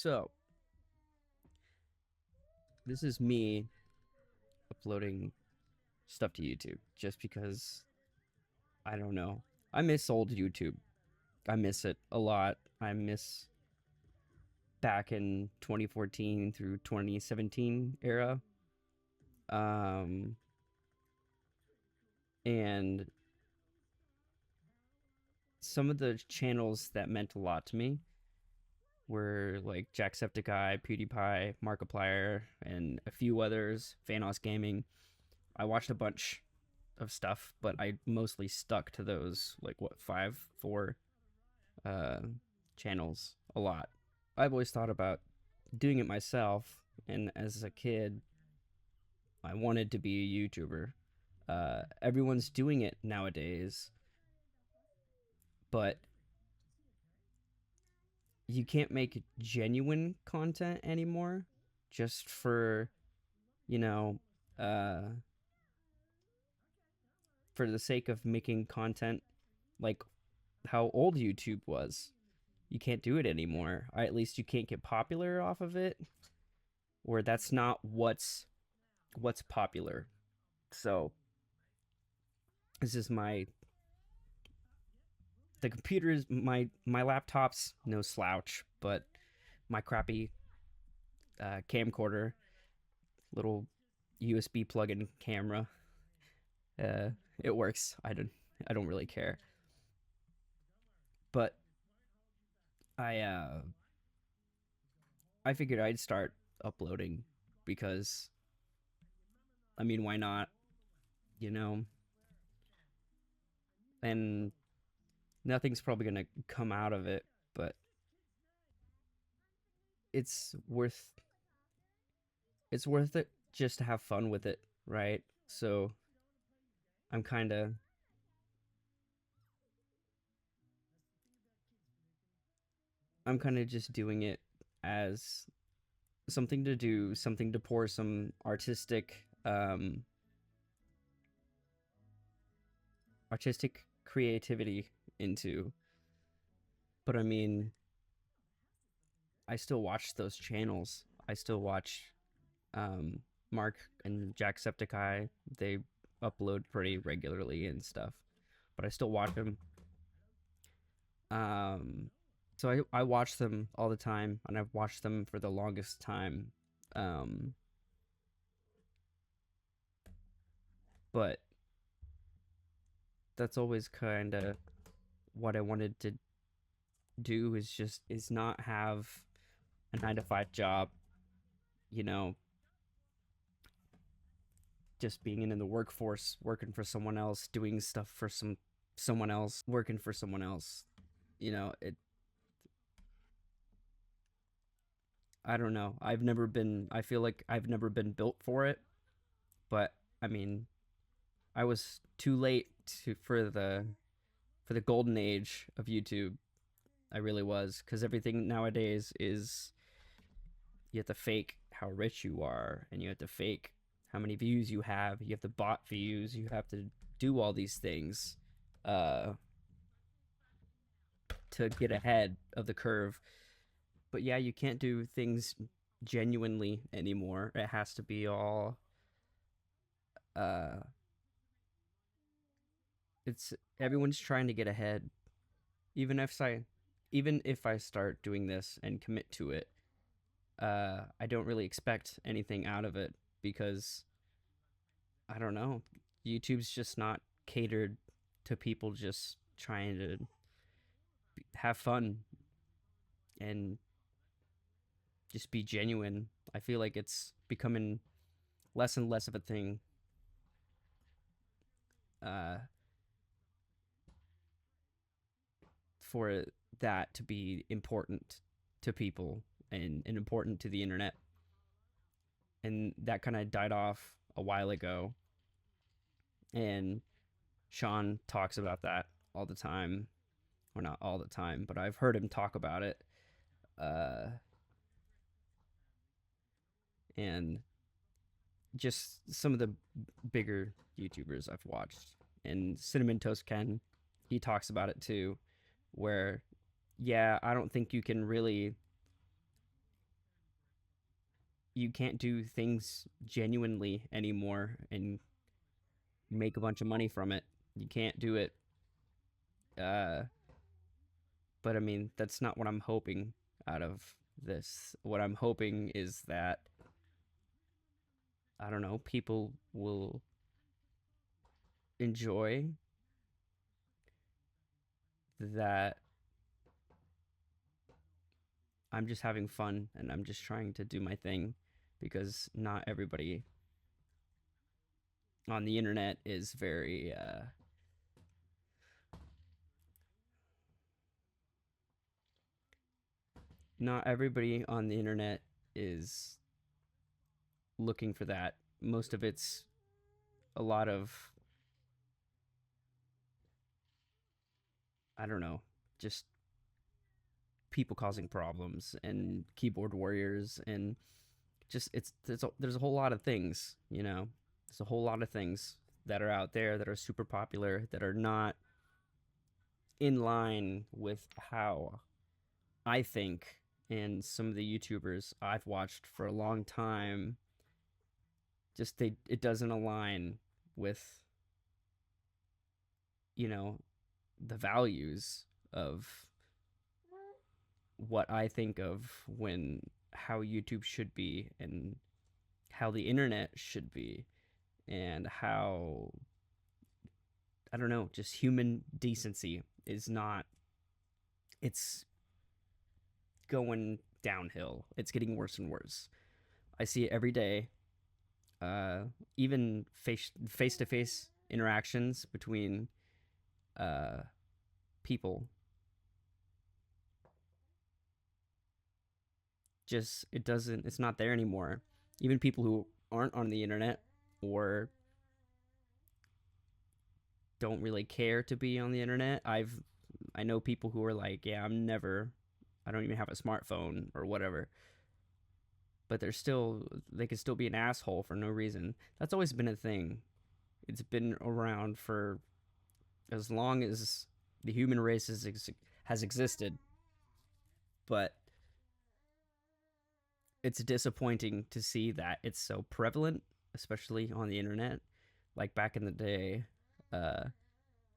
So, this is me uploading stuff to YouTube just because I don't know. I miss old YouTube. I miss it a lot. I miss back in 2014 through 2017 era. Um, and some of the channels that meant a lot to me were like Jacksepticeye, PewDiePie, Markiplier, and a few others, Vanos Gaming. I watched a bunch of stuff, but I mostly stuck to those like what four uh channels a lot. I've always thought about doing it myself, and as a kid, I wanted to be a YouTuber. Everyone's doing it nowadays, but you can't make genuine content anymore just for, you know, uh for the sake of making content like how old YouTube was. You can't do it anymore. Or at least you can't get popular off of it, or that's not what's popular. So this is my the computer is my laptop's no slouch, but my crappy camcorder, little USB plug-in camera, uh, it works. I don't really care. But I figured I'd start uploading because I mean, why not? You know, and nothing's probably gonna come out of it, but it's worth it's worth it just to have fun with it, right? So I'm kind of I'm kind of just doing it as something to do, something to pour some artistic creativity into. But I mean, I still watch those channels. I still watch um Mark and Jacksepticeye. They upload pretty regularly and stuff. But I still watch them. Um so I watch them all the time, and I've watched them for the longest time. Um but that's always kind of what I wanted to do, is not have a 9 to 5 job, you know, just being in the workforce, working for someone else, doing stuff for someone else, working for someone else. You know, it I don't know. I feel like I've never been built for it, but I mean, I was too late for the golden age of YouTube. I really was, cuz everything nowadays is you have to fake how rich you are, and you have to fake how many views you have. You have to bot views. You have to do all these things uh, to get ahead of the curve. But yeah, you can't do things genuinely anymore. It has to be all. Uh, it's everyone's trying to get ahead. Even if I, even if I start doing this and commit to it, I don't really expect anything out of it because I don't know. YouTube's just not catered to people just trying to have fun and just be genuine. I feel like it's becoming less and less of a thing uh, for that to be important to people, and important to the internet. And that kind of died off a while ago. And Sean talks about that all the time. Or not all the time, but I've heard him talk about it. Uh, and just some of the bigger YouTubers I've watched. And Cinnamon Toast Ken, he talks about it too, where, yeah, I don't think you can really you can't do things genuinely anymore and make a bunch of money from it. You can't do it. Uh, but I mean, that's not what I'm hoping out of this. What I'm hoping is that, I don't know, people will enjoy that I'm just having fun and I'm just trying to do my thing, because not everybody on the internet is very not everybody on the internet is looking for that. Most of it's a lot of, I don't know, just people causing problems and keyboard warriors, and just there's a whole lot of things, you know. There's a whole lot of things that are out there that are super popular that are not in line with how I think, and some of the YouTubers I've watched for a long time, just it doesn't align with, you know, the values of what I think of when how YouTube should be and how the internet should be, and how, I don't know, just human decency is not, it's going downhill. It's getting worse and worse. I see it every day. Even face to face interactions between uh, people, just it doesn't. It's not there anymore. Even people who aren't on the internet or don't really care to be on the internet. I know people who are like, yeah, I don't even have a smartphone or whatever, but they could still be an asshole for no reason. That's always been a thing. It's been around for as long as the human race has existed, but it's disappointing to see that it's so prevalent, especially on the internet. Like back in the day, I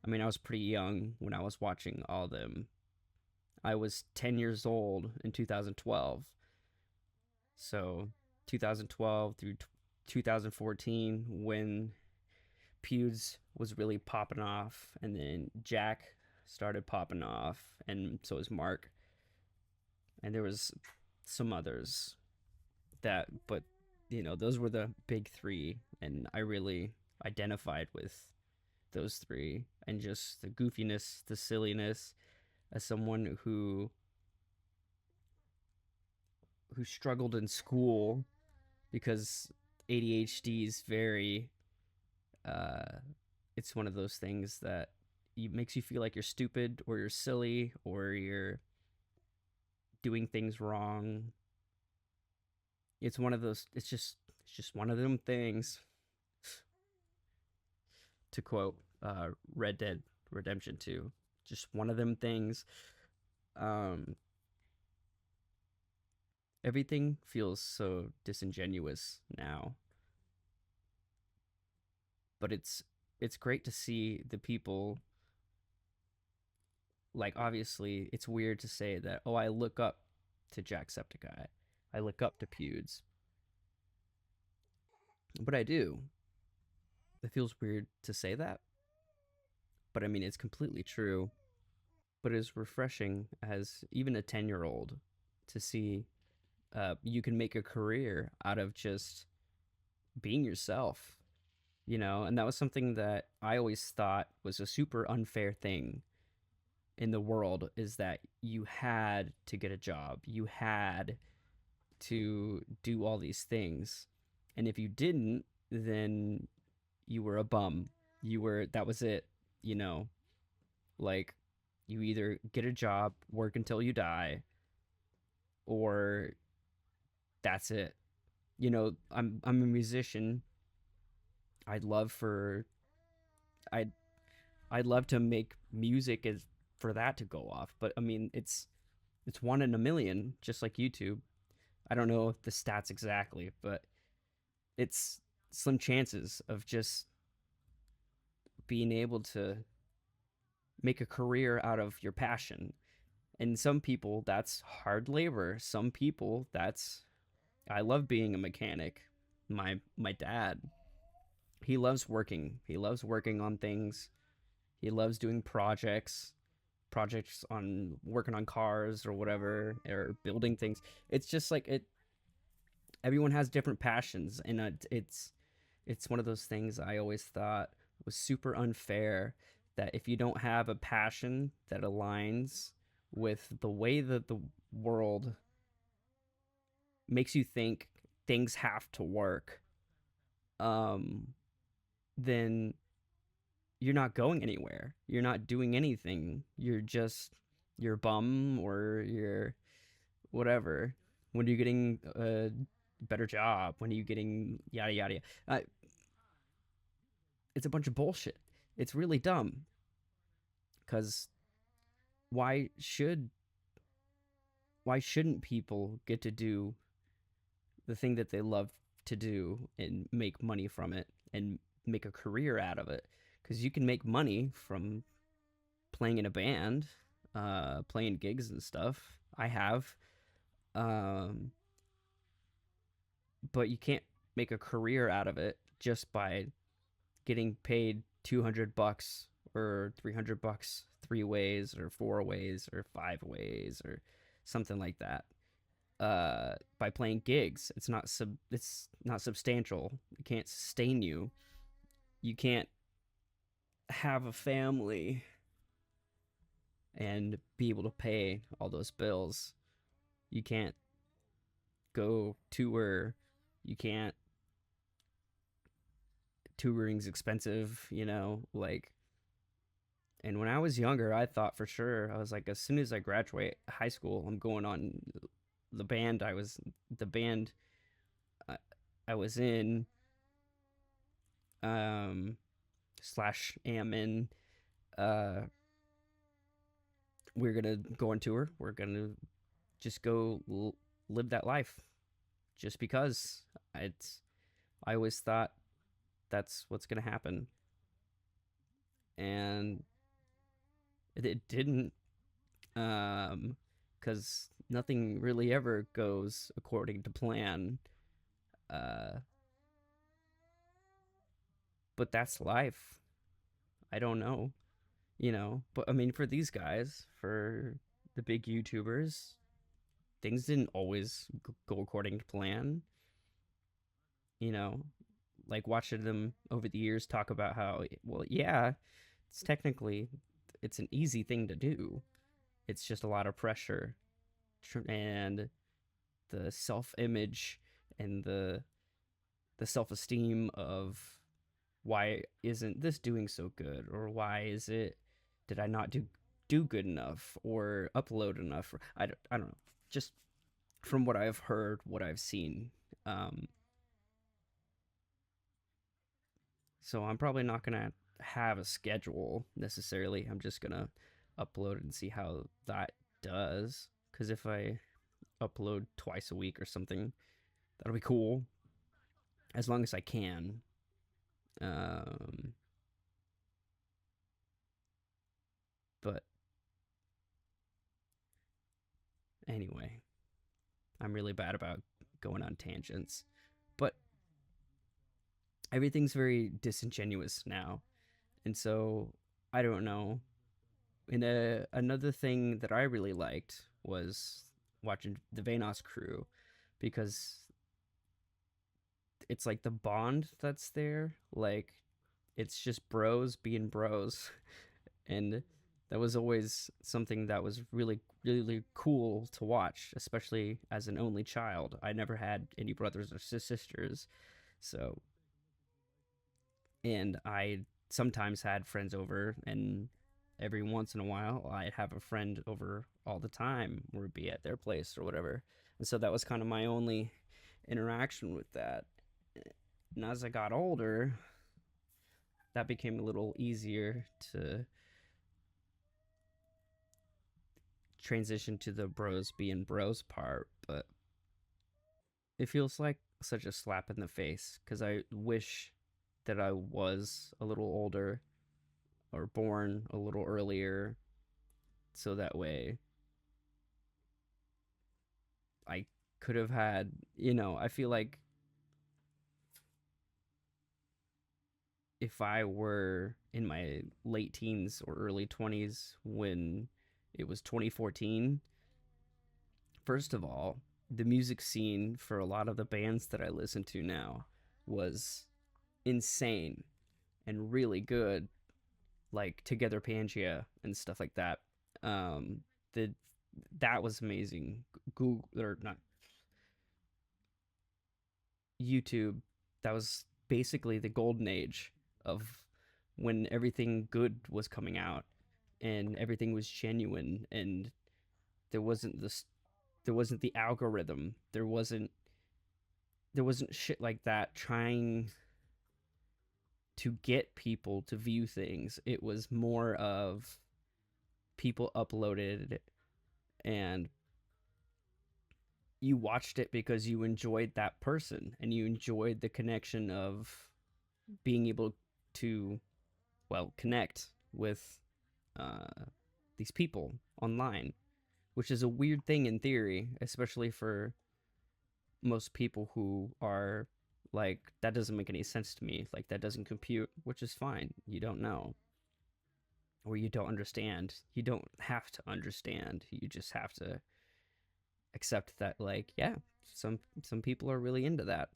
mean, I was pretty young when I was watching all of them. I was 10 years old in 2012. So 2012 through 2014, when Pewds was really popping off, and then Jack started popping off, and so was Mark, and there was some others that, but you know, those were the big three, and I really identified with those three, and just the goofiness, the silliness, as someone who struggled in school because ADHD is very uh it's one of those things that makes you feel like you're stupid or you're silly or you're doing things wrong. It's one of those, it's just one of them things, to quote Red Dead Redemption 2. Just one of them things. Um Everything feels so disingenuous now, but it's great to see the people, like, obviously it's weird to say that, oh, I look up to Jacksepticeye, I look up to Pewds, but I do. It feels weird to say that, but I mean, it's completely true. But it's refreshing as even a 10-year-old to see you can make a career out of just being yourself, you know. And that was something that I always thought was a super unfair thing in the world, is that you had to get a job, you had to do all these things, and if you didn't, then you were a bum. That was it, you know. Like, you either get a job, work until you die, or that's it. You know, I'm a musician. I'd love for I'd I'd love to make music as for that to go off, but I mean, it's one in a million, just like YouTube. I don't know the stats exactly, but it's slim chances of just being able to make a career out of your passion. And some people that's hard labor. Some people that's I love being a mechanic. My dad, he loves working. He loves working on things. He loves doing projects on working on cars or whatever, or building things. It's just like it everyone has different passions, and it's one of those things I always thought was super unfair, that if you don't have a passion that aligns with the way that the world makes you think things have to work, um, then you're not going anywhere. You're not doing anything. You're a bum, or you're whatever. When are you getting a better job? When are you getting yada yada yada? It's a bunch of bullshit. It's really dumb. Because why should why shouldn't people get to do the thing that they love to do and make money from it and make a career out of it? Because you can make money from playing in a band, playing gigs and stuff. I have, um, but you can't make a career out of it just by getting paid $200 or $300 3 ways or 4 ways or 5 ways or something like that. By playing gigs, it's not substantial. It can't sustain you. You can't have a family and be able to pay all those bills. You can't go tour. You can't touring's expensive, like. And when I was younger, I thought for sure, I was like, as soon as I graduate high school, I'm going on the band I, I was in, um slash am in, uh we're gonna go on tour. We're gonna just go live that life, just because it's I always thought that's what's gonna happen, and it didn't, because nothing really ever goes according to plan. uh but that's life. I don't know, but I mean, for these guys, for the big YouTubers, things didn't always go according to plan. you know like, watching them over the years talk about how, well, yeah, it's an easy thing to do. It's just a lot of pressure, and the self-image, and the self-esteem of, why isn't this doing so good, or why is it did I not do good enough or upload enough? I don't know, just from what I've heard, what I've seen. um so I'm probably not gonna have a schedule necessarily. I'm just gonna upload and see how that does, because if I upload twice a week or something, that'll be cool, as long as I can. um but anyway, I'm really bad about going on tangents, but everything's very disingenuous now. And so, I don't know. And another thing that I really liked was watching the Vaynos crew, because it's like the bond that's there. Like, it's just bros being bros. And that was always something that was really, really cool to watch, especially as an only child. I never had any brothers or sisters. So, and I sometimes had friends over, and every once in a while I'd have a friend over all the time, or be at their place or whatever. And so that was kind of my only interaction with that. And as I got older, that became a little easier to transition to the bros being bros part. But it feels like such a slap in the face because I wish that I was a little older or born a little earlier, so that way I could have had, I feel like if I were in my late teens or early 20s when it was 2014, first of all, the music scene for a lot of the bands that I listen to now was insane and really good, like Together Pangea and stuff like that. Um, the that was amazing. Google or not YouTube. That was basically the golden age of when everything good was coming out and everything was genuine and there wasn't this there wasn't the algorithm. There wasn't shit like that trying to get people to view things. It was more of people uploaded and you watched it because you enjoyed that person and you enjoyed the connection of being able to, well, connect with uh, these people online, which is a weird thing in theory, especially for most people who are like, that doesn't make any sense to me. Like, that doesn't compute, which is fine. You don't know or you don't understand. You don't have to understand. You just have to accept that, like, yeah, some people are really into that.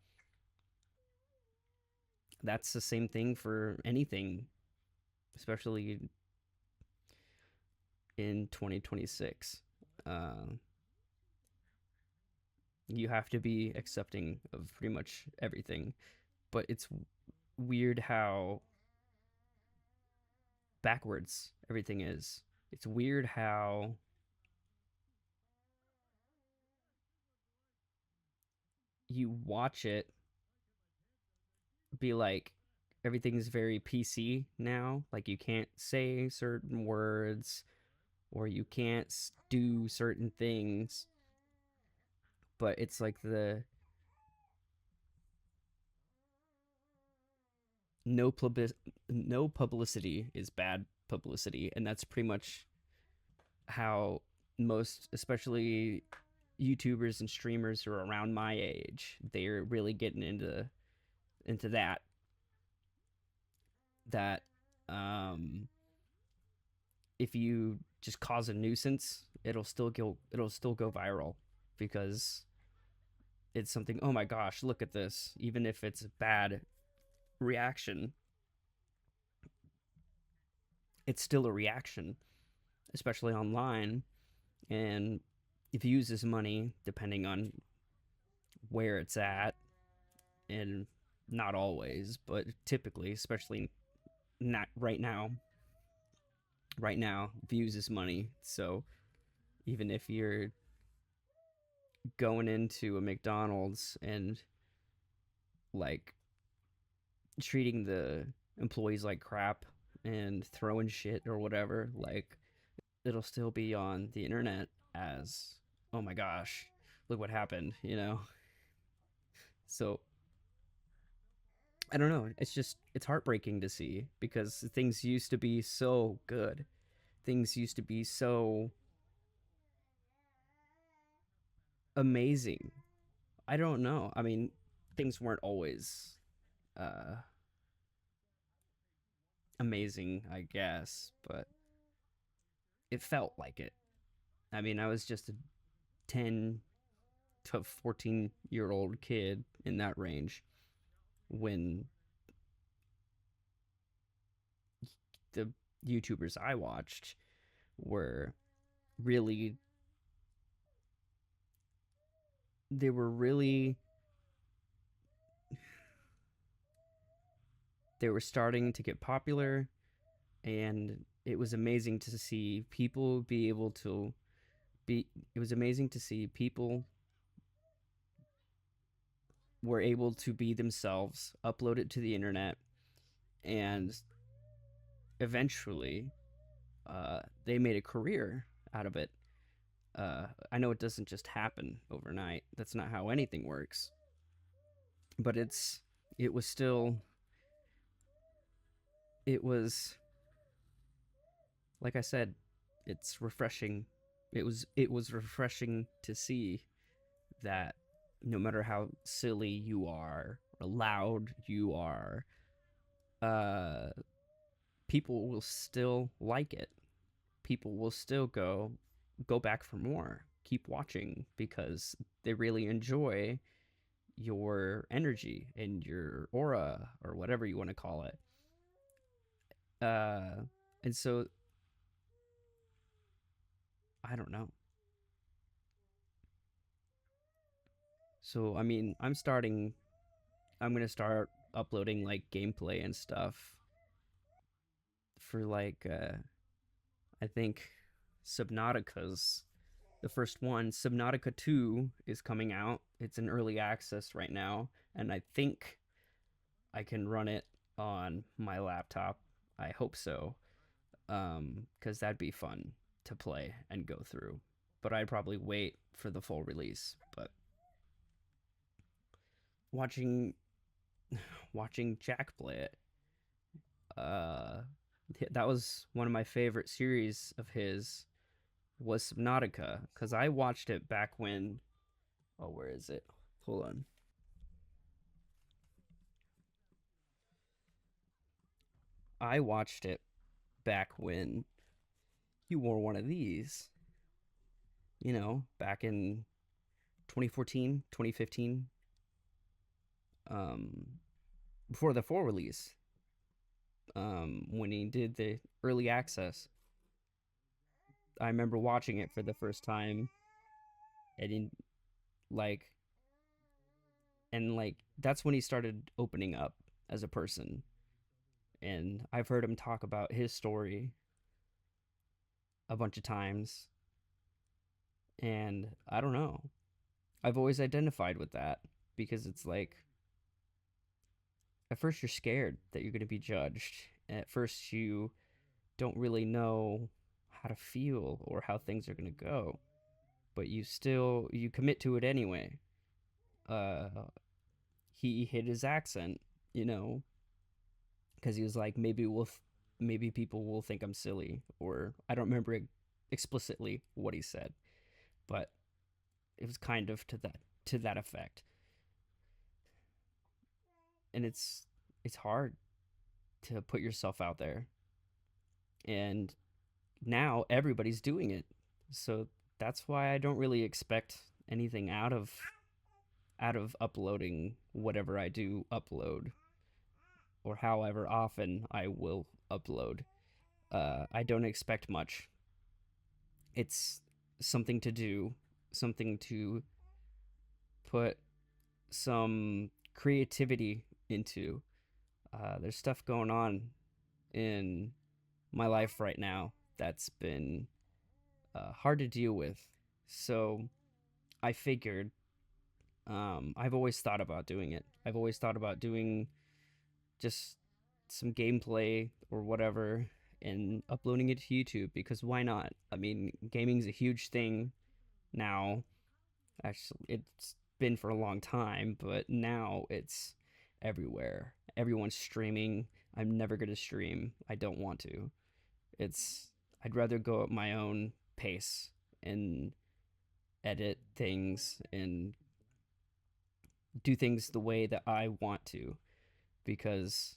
That's the same thing for anything, especially in 2026. You have to be accepting of pretty much everything, but it's weird how backwards everything is. It's weird how you watch it be like everything's very PC now. Like you can't say certain words or you can't do certain things, but it's like the no no publicity is bad publicity, and that's pretty much how most, especially YouTubers and streamers who are around my age, they're really getting into that um if you just cause a nuisance, it'll still go viral because it's something, oh my gosh, look at this. Even if it's a bad reaction, it's still a reaction, especially online. And if you use this money, depending on where it's at, and not always, but typically, especially not right now, views is money. So even if you're going into a McDonald's and like treating the employees like crap and throwing shit or whatever, like it'll still be on the internet as, oh my gosh, look what happened. So I don't know. It's heartbreaking to see because things used to be so good. Things used to be so amazing. I don't know. I mean, things weren't always uh amazing, I guess, but it felt like it. I mean, I was just a 10 to 14-year-old kid in that range when the YouTubers I watched were really they were really they were starting to get popular, and it was amazing to see people be able to be it was amazing to see people were able to be themselves, upload it to the internet, and eventually they made a career out of it. I know it doesn't just happen overnight. That's not how anything works. But it was still it was like I said, it's refreshing. It was refreshing to see that no matter how silly you are or loud you are, uh people will still like it. People will still go back for more, keep watching because they really enjoy your energy and your aura or whatever you want to call it. Uh and so I don't know. So I mean, I'm going to start uploading like gameplay and stuff for like I think Subnautica's the first one. Subnautica 2 is coming out. It's in early access right now, and I think I can run it on my laptop. I hope so. Cuz that'd be fun to play and go through. But I'd probably wait for the full release. But watching watching Jack play it, uh that was one of my favorite series of his was Subnautica because I watched it back when. Oh, where is it? Hold on. I watched it back when he wore one of these. Back in 2014, 2015, um, before the full release, when he did the early access. I remember watching it for the first time, and like, that's when he started opening up as a person. And I've heard him talk about his story a bunch of times, and I don't know. I've always identified with that because it's like at first you're scared that you're going to be judged. At first you don't really know how to feel or how things are going to go, but you commit to it anyway. Uh he hid his accent, you know, cuz he was like maybe people will think I'm silly, or I don't remember explicitly what he said, but it was kind of to that effect. And it's hard to put yourself out there, and now everybody's doing it. So that's why I don't really expect anything out of uploading whatever I do upload, or however often I will upload. I don't expect much. It's something to do, something to put some creativity into. There's stuff going on in my life right now that's been hard to deal with. So I figured I've always thought about doing it. I've always thought about doing just some gameplay or whatever and uploading it to YouTube because why not? I mean, gaming's a huge thing now. Actually, it's been for a long time, but now it's everywhere. Everyone's streaming. I'm never going to stream. I don't want to. It's I'd rather go at my own pace and edit things and do things the way that I want to because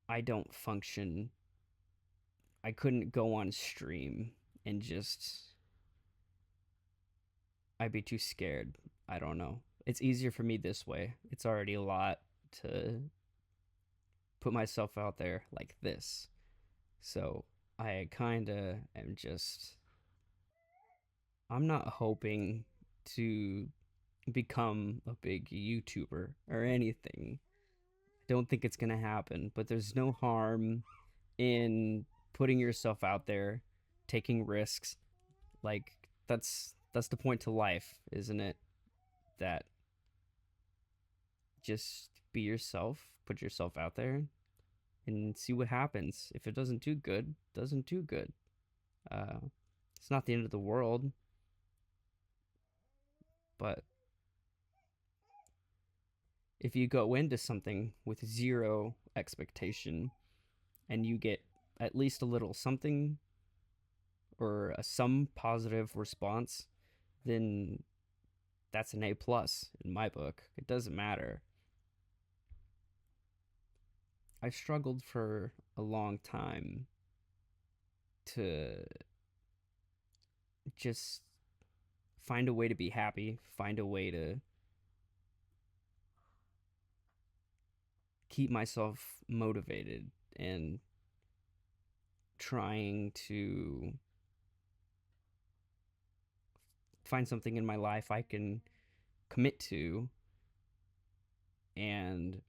I don't function. I couldn't go on stream and just I'd be too scared. I don't know. It's easier for me this way. It's already a lot to put myself out there like this. So I kind of am just I'm not hoping to become a big YouTuber or anything. I don't think it's going to happen, but there's no harm in putting yourself out there, taking risks. Like that's the point to life, isn't it? That just be yourself, put yourself out there and see what happens. If it doesn't do good, doesn't do good. Uh It's not the end of the world, but if you go into something with zero expectation and you get at least a little something or some positive response, then that's an A+ in my book. It doesn't matter. I struggled for a long time to just find a way to be happy, find a way to keep myself motivated and trying to find something in my life I can commit to and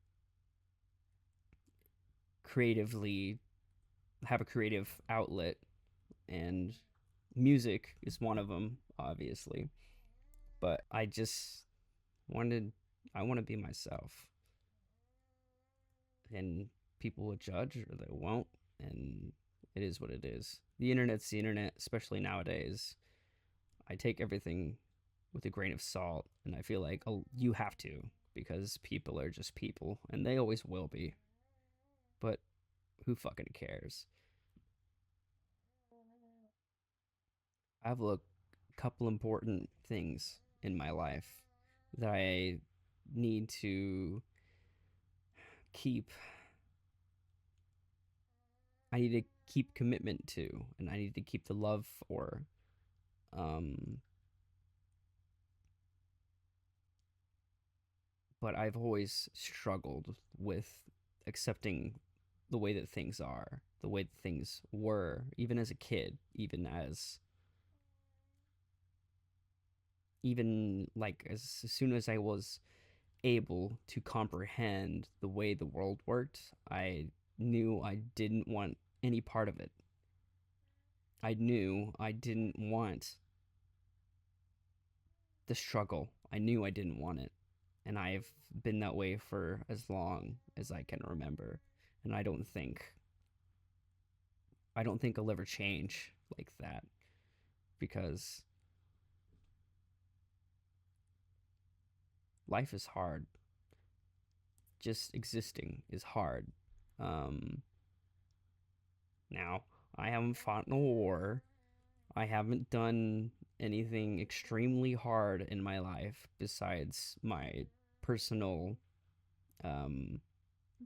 creatively have a creative outlet. And music is one of them, obviously. But wanted, I want to be myself. And people will judge or they won't. And it is what it is. The internet's the internet, especially nowadays. I take everything with a grain of salt, and I feel like, oh, you have to, because people are just people, and they always will be. But who fucking cares? I have a couple important things in my life that I need to keep. I need to keep commitment to, and I need to keep the love for. Um, but I've always struggled with accepting the way that things are, the way that things were, even as a kid, even like as soon as I was able to comprehend the way the world worked, I knew I didn't want any part of it. I knew I didn't want the struggle. I knew I didn't want it. And I've been that way for as long as I can remember. And I don't think I'll ever change like that, because life is hard. Just existing is hard. Um, Now, I haven't fought in a war. I haven't done anything extremely hard in my life besides my personal um,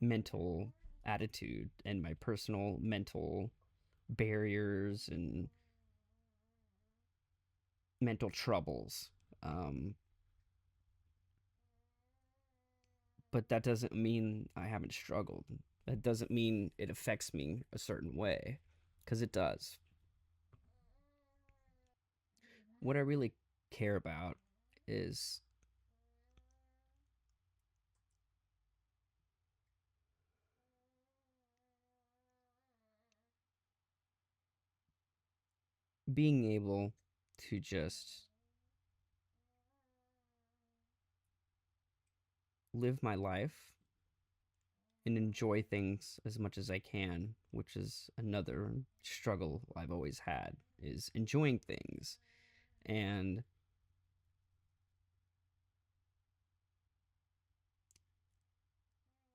mental attitude and my personal mental barriers and mental troubles. Um, but that doesn't mean I haven't struggled. That doesn't mean it affects me a certain way, because it does. What I really care about is being able to just live my life and enjoy things as much as I can, which is another struggle I've always had, is enjoying things. And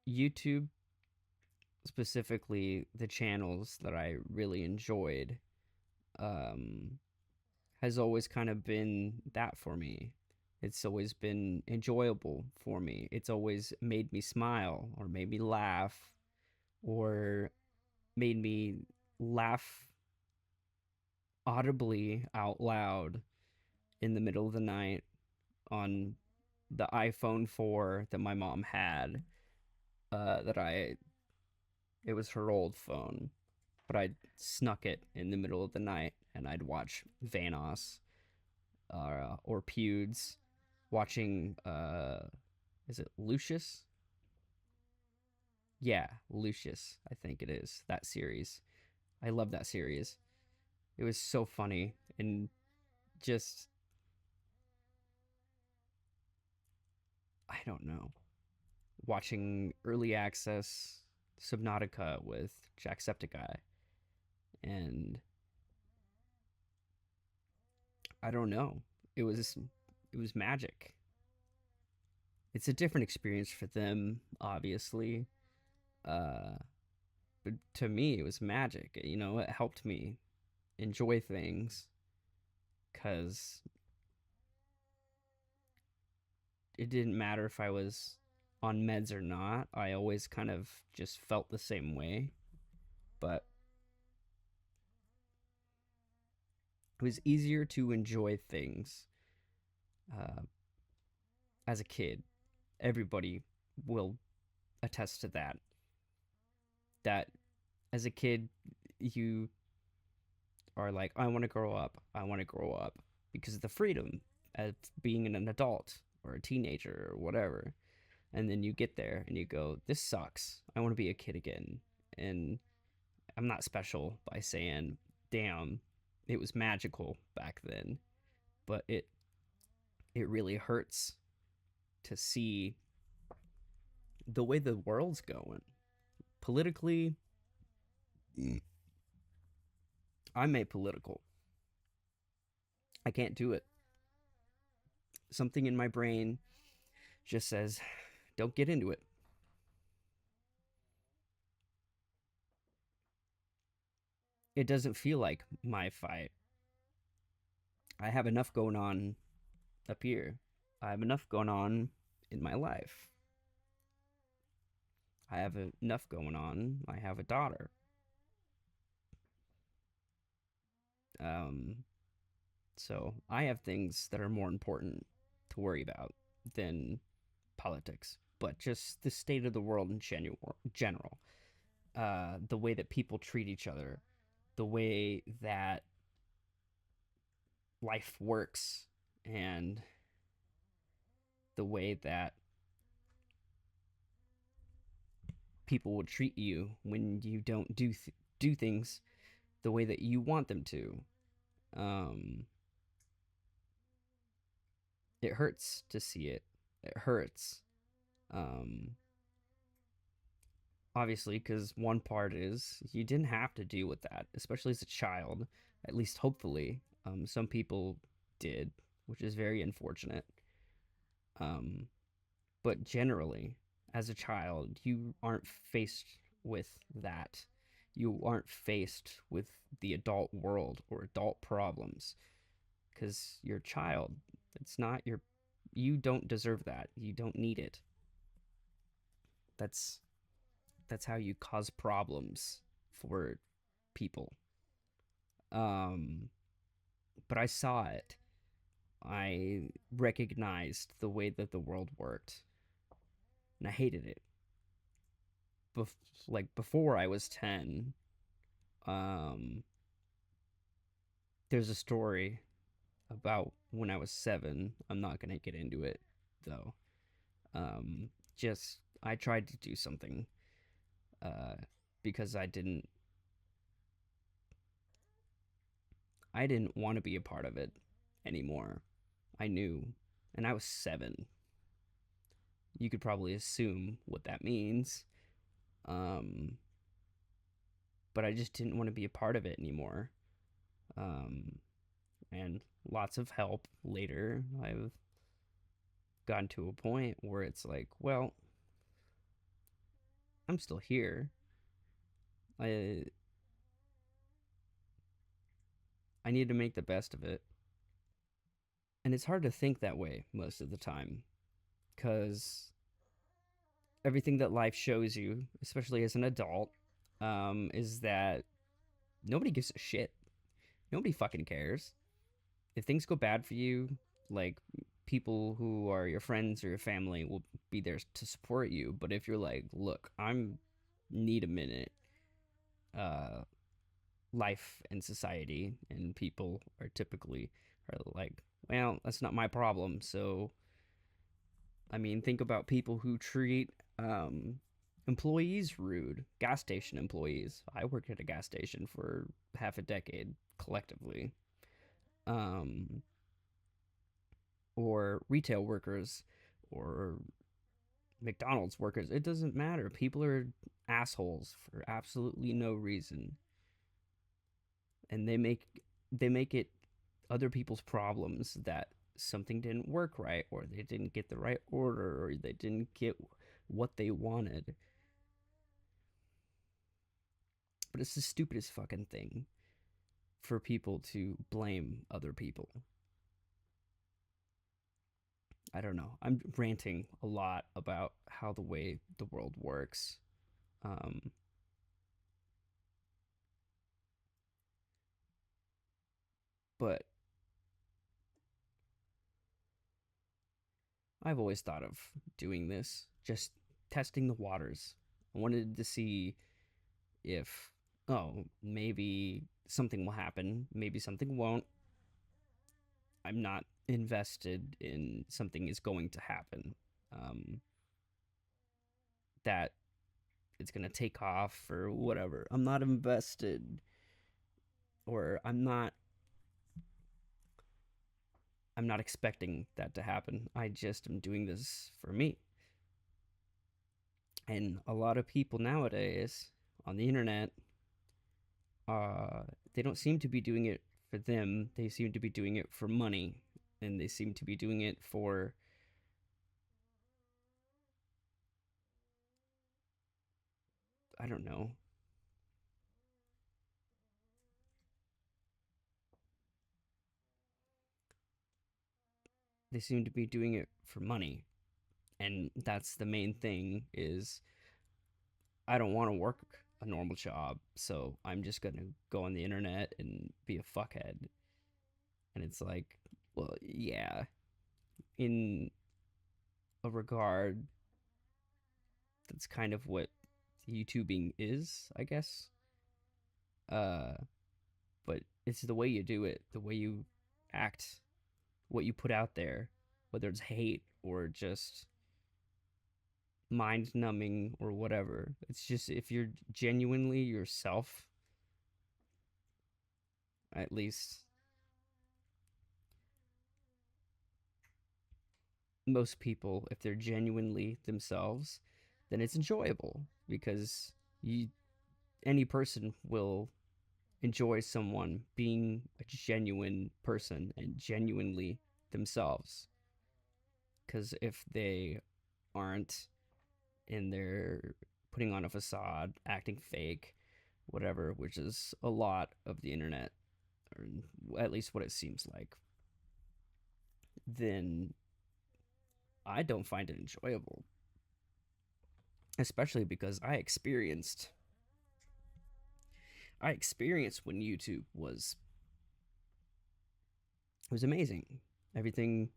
YouTube, specifically the channels that I really enjoyed, um, has always kind of been that for me. It's always been enjoyable for me. It's always made me smile or made me laugh or made me laugh audibly out loud in the middle of the night on the iPhone 4 that my mom had. That I It was her old phone, but I snuck it in the middle of the night and I'd watch Vanoss or Pewds watching is it Lucius? Yeah, Lucius, I think it is. That series. I love that series. It was so funny and just I don't know. Watching early access Subnautica with Jacksepticeye and I don't know. It was magic. It's a different experience for them, obviously. Uh, but to me, it was magic. You know, it helped me enjoy things because it didn't matter if I was on meds or not. I always kind of just felt the same way. But it was easier to enjoy things uh, as a kid. Everybody will attest to that. That as a kid, you are like, I want to grow up. I want to grow up because of the freedom of being an adult or a teenager or whatever. And then you get there and you go, this sucks. I want to be a kid again. And I'm not special by saying, damn, it was magical back then. But it really hurts to see the way the world's going. Politically, I'm apolitical. I can't do it. Something in my brain just says, don't get into it. It doesn't feel like my fight. I have enough going on up here. I have enough going on in my life. I have enough going on. I have a daughter. Um, so I have things that are more important to worry about than politics, but just the state of the world in general. The way that people treat each other, the way that life works, and the way that people will treat you when you don't do things the way that you want them to. Um, it hurts to see it. It hurts. Um, Obviously, because one part is you didn't have to deal with that, especially as a child. At least, hopefully, some people did, which is very unfortunate. Um, but generally, as a child, you aren't faced with that. You aren't faced with the adult world or adult problems because you're a child. It's not your. You don't deserve that. You don't need it. That's that's how you cause problems for people. Um, but I saw it. I recognized the way that the world worked, and I hated it. Bef- like before I was 10, um, there's a story about when I was 7. I'm not gonna get into it though. Just I tried to do something uh, because I didn't want to be a part of it anymore. I knew, and I was 7. You could probably assume what that means. Um, but I just didn't want to be a part of it anymore. Um, and lots of help later, I've gotten to a point where it's like, well, I'm still here. I I need to make the best of it. And it's hard to think that way most of the time cuz everything that life shows you, especially as an adult, is that nobody gives a shit. Nobody fucking cares. If things go bad for you, like people who are your friends or your family will be there to support you. But if you're like, look, I'm need a minute, uh, life and society and people are typically are like, well, that's not my problem. So, I mean, think about people who treat employees rude, gas station employees. I worked at a gas station for half a decade collectively. Um, or retail workers or McDonald's workers. It doesn't matter. People are assholes for absolutely no reason. And they make it other people's problems, that something didn't work right, or they didn't get the right order, or they didn't get what they wanted. But it's the stupidest fucking thing for people to blame other people. I don't know. I'm ranting a lot about how the way the world works. Um, but I've always thought of doing this, just testing the waters. I wanted to see if, oh, maybe something will happen, maybe something won't. I'm not invested in something is going to happen. Um, that it's going to take off or whatever. I'm not invested, or I'm not expecting that to happen. I just am doing this for me. And a lot of people nowadays on the internet, uh, they don't seem to be doing it for them. They seem to be doing it for money, and they seem to be doing it for, I don't know. They seem to be doing it for money, and that's the main thing. Is I don't want to work a normal job, so I'm just gonna go on the internet and be a fuckhead. And it's like, well, yeah, in a regard, that's kind of what YouTubing is, I guess. Uh, but it's the way you do it, the way you act, what you put out there, whether it's hate or just mind numbing or whatever. It's just if you're genuinely yourself, at least most people, if they're genuinely themselves, then it's enjoyable because you any person will enjoy someone being a genuine person and genuinely themselves. Because if they aren't, and they're putting on a facade, acting fake, whatever, which is a lot of the internet, or at least what it seems like, then I don't find it enjoyable. Especially because I experienced when YouTube was it was amazing. Everything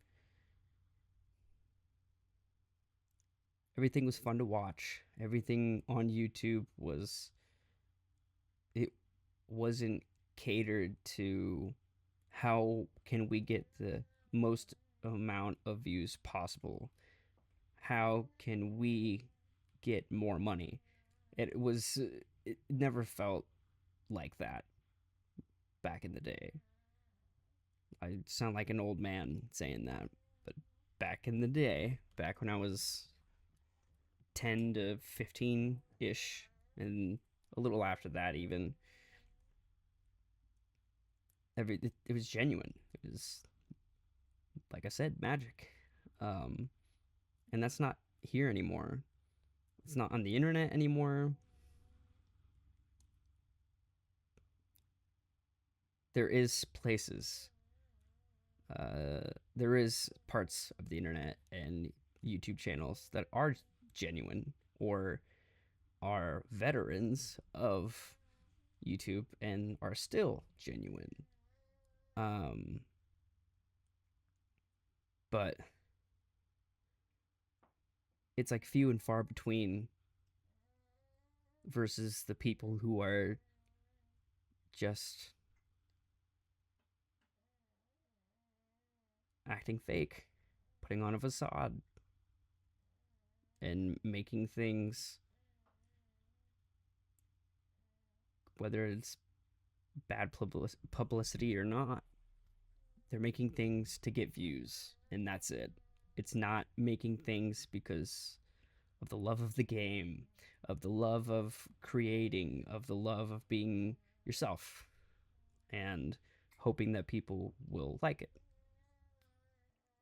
everything was fun to watch. Everything on YouTube it wasn't catered to how can we get the most amount of views possible. How can we get more money? It never felt like that back in the day. I sound like an old man saying that, but back in the day, back when I was 10 to 15 ish, and a little after that, even, it was genuine. It was, like I said, magic. Um, and that's not here anymore. It's not on the internet anymore. There is places, there is parts of the internet and YouTube channels that are genuine or are veterans of YouTube and are still genuine. Um, but it's like few and far between versus the people who are just acting fake, putting on a facade, and making things, whether it's bad publicity or not, they're making things to get views, and that's it. It's not making things because of the love of the game, of the love of creating, of the love of being yourself. And hoping that people will like it.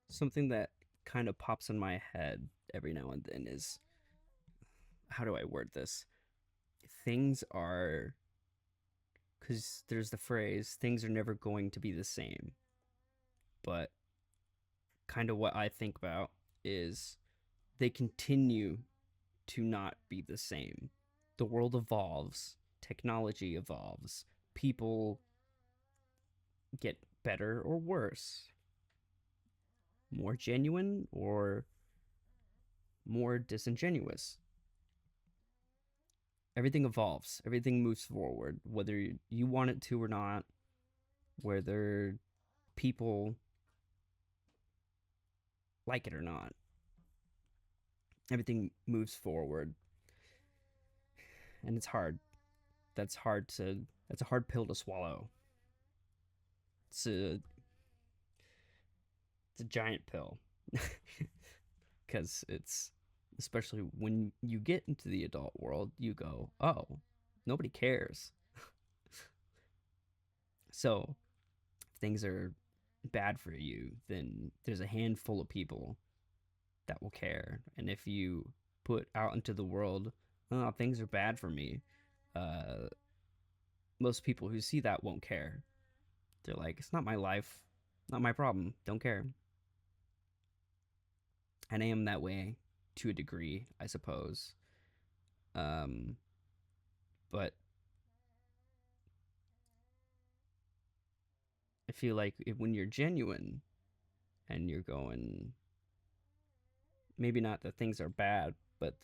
Something that kind of pops in my head every now and then is, how do I word this? Things are, because there's the phrase, things are never going to be the same. But kind of what I think about is they continue to not be the same. The world evolves, technology evolves, people get better or worse, more genuine or more disingenuous. Everything evolves, everything moves forward, whether you want it to or not, whether people like it or not. Everything moves forward, and it's hard. That's a hard pill to swallow. It's a it's a giant pill. Because it's, especially when you get into the adult world, you go, oh, nobody cares. So if things are bad for you, then there's a handful of people that will care. And if you put out into the world, oh, things are bad for me, uh, most people who see that won't care. They're like, it's not my life, not my problem, don't care. And I am that way to a degree, I suppose. Um, but I feel like when you're genuine and you're going, maybe not that things are bad, but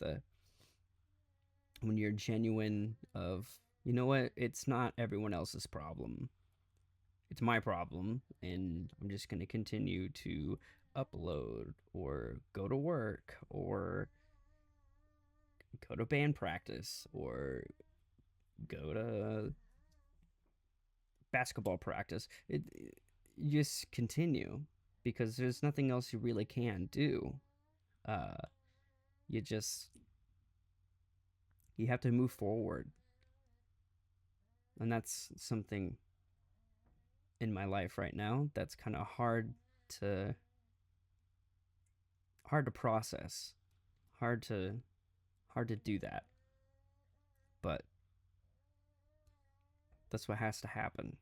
when you're genuine of, you know what, it's not everyone else's problem. It's my problem, and I'm just going to continue to upload or go to work or go to band practice or go to basketball practice. You just continue because there's nothing else you really can do. Uh, you just you have to move forward, and that's something in my life right now that's kind of to hard to process, hard to hard to do that, but that's what has to happen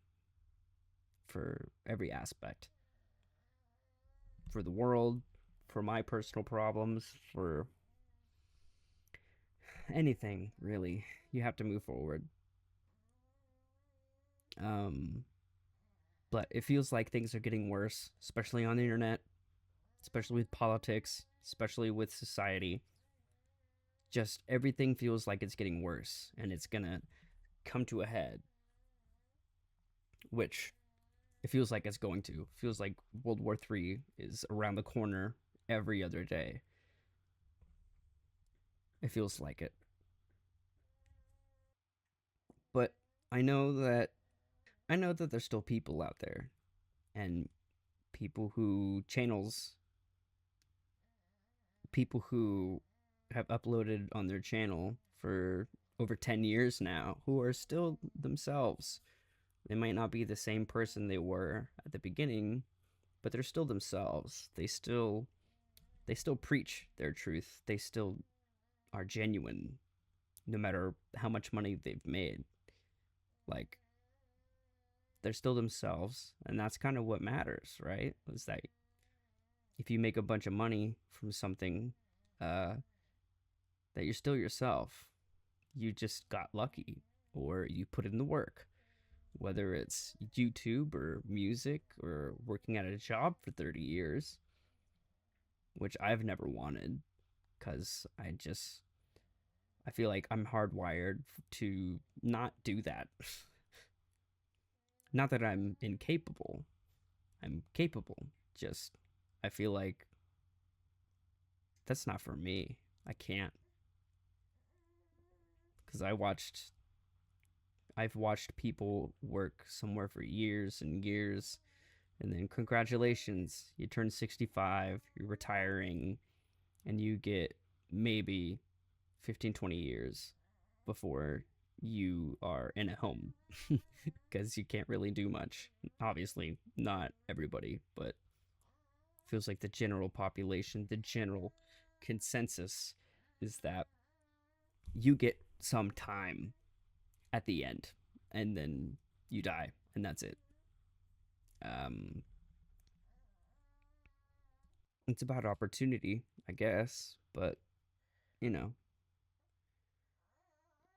for every aspect, for the world, for my personal problems, for anything really. You have to move forward. um but it feels like things are getting worse, especially on the internet, especially with politics, especially with society. Just everything feels like it's getting worse, and it's gonna come to a head, which it feels like it's going to. It feels like World War III is around the corner every other day. It feels like it. But I know that I know that there's still people out there, and people who channels people who have uploaded on their channel for over 10 years now, who are still themselves. They might not be the same person they were at the beginning, but they're still themselves. They still preach their truth. They still are genuine, no matter how much money they've made. Like, they're still themselves, and that's kind of what matters, right? Is that if you make a bunch of money from something, uh, that you're still yourself. You just got lucky, or you put in the work, whether it's YouTube or music or working at a job for 30 years, which I've never wanted, because I feel like I'm hardwired to not do that. Not that I'm incapable. I'm capable. Just I feel like that's not for me. I can't, cuz I've watched people work somewhere for years and years, and then congratulations, you turn 65, you're retiring, and you get maybe 15, 20 years before you are in a home because you can't really do much. Obviously, not everybody, but feels like the general population, the general consensus is that you get some time at the end and then you die and that's it. Um, it's about opportunity, I guess, but you know,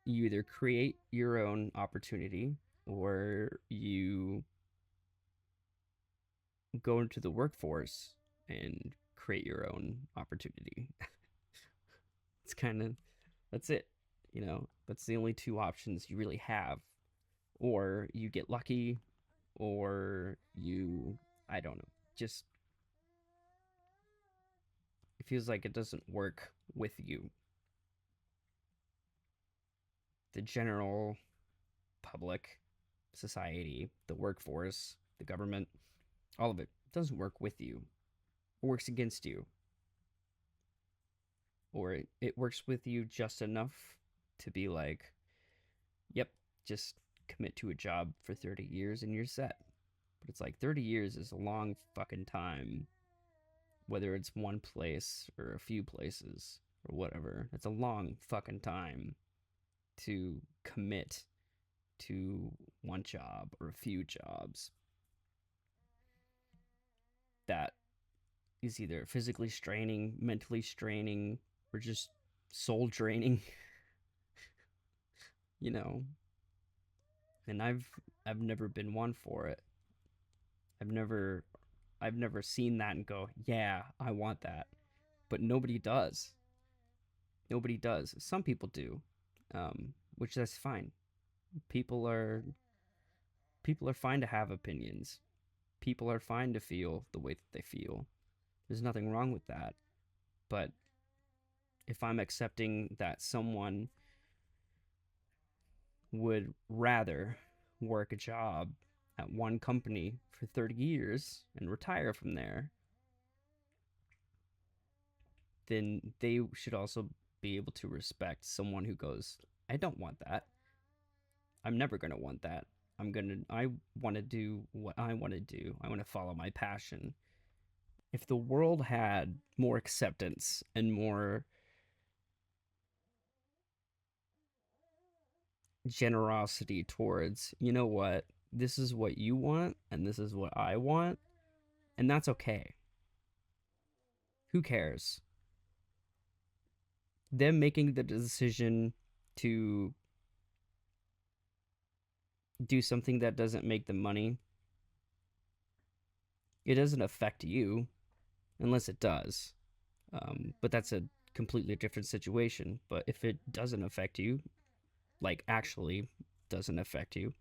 you either create your own opportunity or you go into the workforce and create your own opportunity. It's kind of that's it. That's the only two options you really have. Or you get lucky, or you, I don't know, just it feels like it doesn't work with you. The general public, society, the workforce, the government, all of it doesn't work with you. It works against you. Or it works with you just enough to be like, yep, just commit to a job for 30 years and you're set. But it's like 30 years is a long fucking time, whether it's one place or a few places or whatever. It's a long fucking time to commit to one job or a few jobs that is either physically straining, mentally straining, or just soul draining, you know. And I've never been one for it. I've never I've never seen that and go, "Yeah, I want that." But nobody does. Nobody does. Some people do. Which that's fine. People are people are fine to have opinions. People are fine to feel the way that they feel. There's nothing wrong with that. But if I'm accepting that someone would rather work a job at one company for 30 years and retire from there, then they should also be able to respect someone who goes, I don't want that. I'm never going to want that. I want to do what I want to do. I want to follow my passion. If the world had more acceptance and more generosity towards, you know what, this is what you want and this is what I want, and that's okay. Who cares? Them making the decision to do something that doesn't make them money, it doesn't affect you unless it does. But that's a completely different situation. But if it doesn't affect you, like actually doesn't affect you,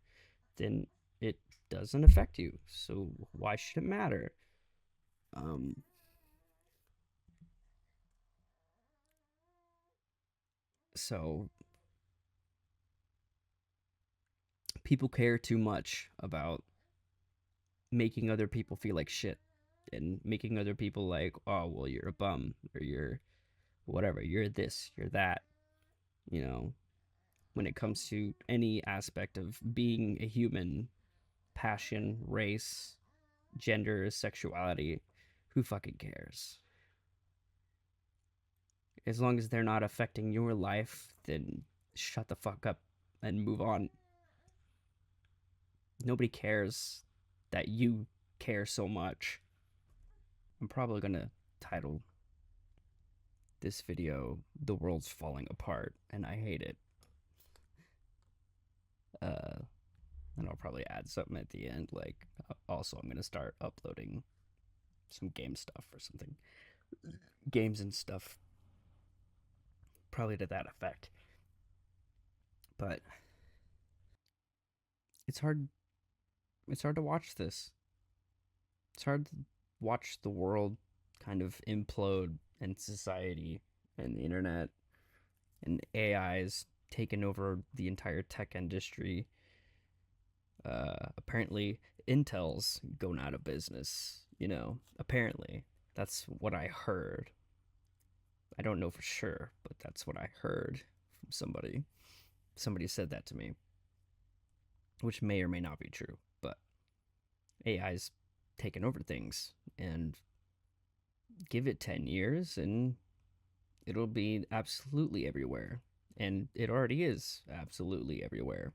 then it doesn't affect you. So why should it matter? Um, so people care too much about making other people feel like shit and making other people like, oh, well, you're a bum or you're whatever, you're this, you're that, you know, when it comes to any aspect of being a human, passion, race, gender, sexuality, who fucking cares? As long as they're not affecting your life, then shut the fuck up and move on. Nobody cares that you care so much. I'm probably gonna title this video "The World's Falling Apart" and I hate it. And I'll probably add something at the end, like also I'm gonna start uploading some game stuff or something, games and stuff, probably to that effect. But it's hard. It's hard to watch this. It's hard to watch the world kind of implode and society and the internet and AI's taken over the entire tech industry. Apparently, Intel's going out of business. Apparently, that's what I heard. I don't know for sure, but that's what I heard from somebody. Somebody said that to me, which may or may not be true, but AI's taken over things, and give it 10 years and it'll be absolutely everywhere. And it already is absolutely everywhere.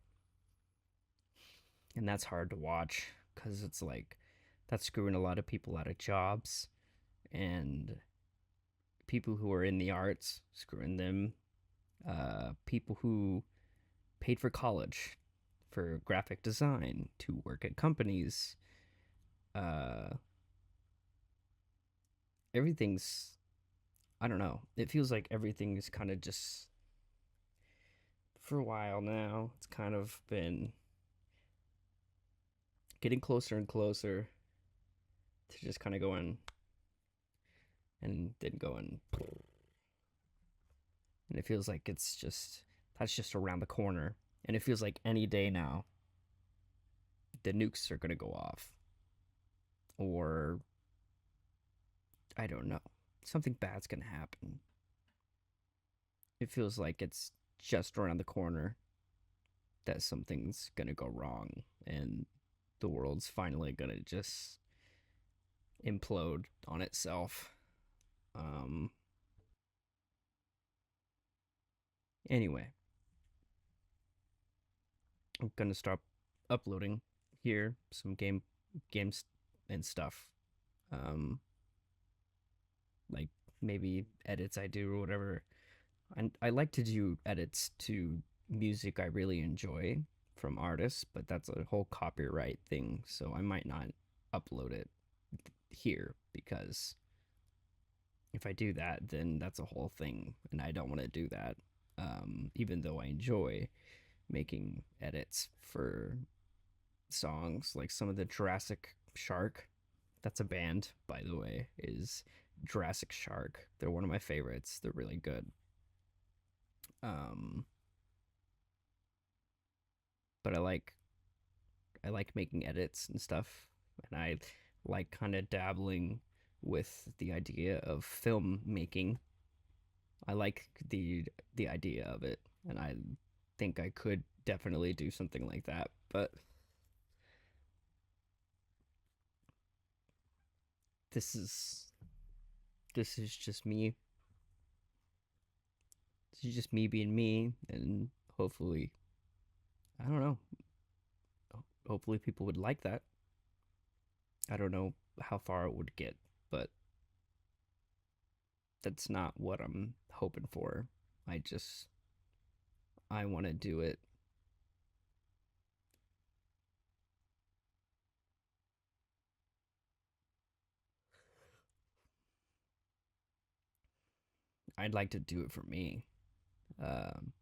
And that's hard to watch because it's like that's screwing a lot of people out of jobs, and people who are in the arts, screwing them, people who paid for college for graphic design to work at companies. Uh, everything's, I don't know. It feels like everything is kind of just, for a while now, it's kind of been getting closer and closer to just kind of going and then going. And it feels like it's just, that's just around the corner. And it feels like any day now, the nukes are going to go off. Or, I don't know, something bad's going to happen. It feels like it's just around the corner that something's going to go wrong. And the world's finally going to just implode on itself. Um, anyway, I'm gonna stop uploading here some games and stuff. Um, like maybe edits I do or whatever. And I like to do edits to music I really enjoy from artists, but that's a whole copyright thing, so I might not upload it here because if I do that, then that's a whole thing, and I don't want to do that. Even though I enjoy making edits for songs, like some of the Jurassic Shark. That's a band, by the way, is Jurassic Shark. They're one of my favorites. They're really good. Um, but I like making edits and stuff, and I like kind of dabbling with the idea of film making. I like the idea of it, and I think I could definitely do something like that. But this is this is just me. This is just me being me, and hopefully, I don't know. Hopefully, people would like that. I don't know how far it would get, but that's not what I'm hoping for. I just I want to do it. I'd like to do it for me, um,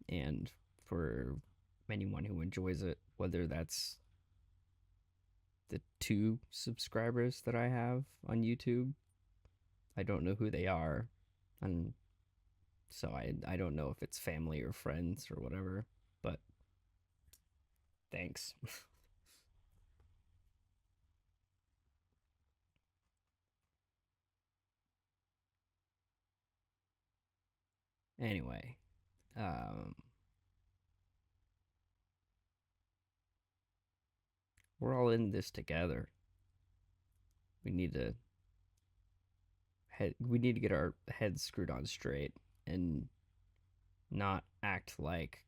and for anyone who enjoys it, whether that's the 2 subscribers that I have on YouTube. I don't know who they are, and so I don't know if it's family or friends or whatever. But thanks. Anyway, um, we're all in this together. We need to get our heads screwed on straight and not act like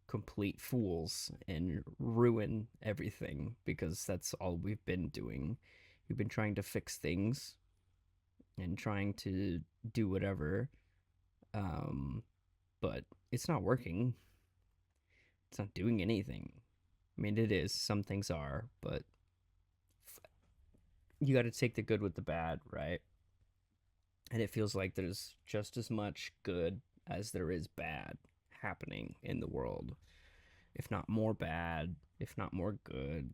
complete fools and ruin everything, because that's all we've been doing. We've been trying to fix things and trying to do whatever, um, but it's not working. It's not doing anything. I mean, it is. Some things are, but you got to take the good with the bad, right? And it feels like there's just as much good as there is bad happening in the world, if not more bad, if not more good.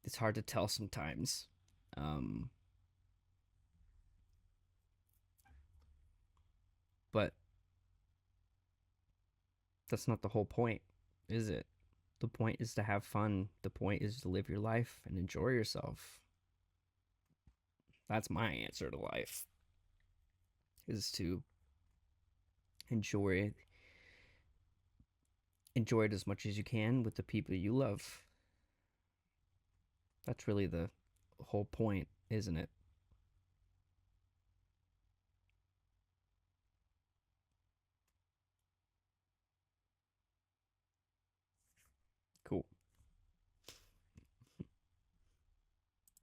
It's hard to tell sometimes. Um, but that's not the whole point, is it? The point is to have fun. The point is to live your life and enjoy yourself. That's my answer to life, is to enjoy enjoy it as much as you can with the people you love. That's really the whole point, isn't it? Cool.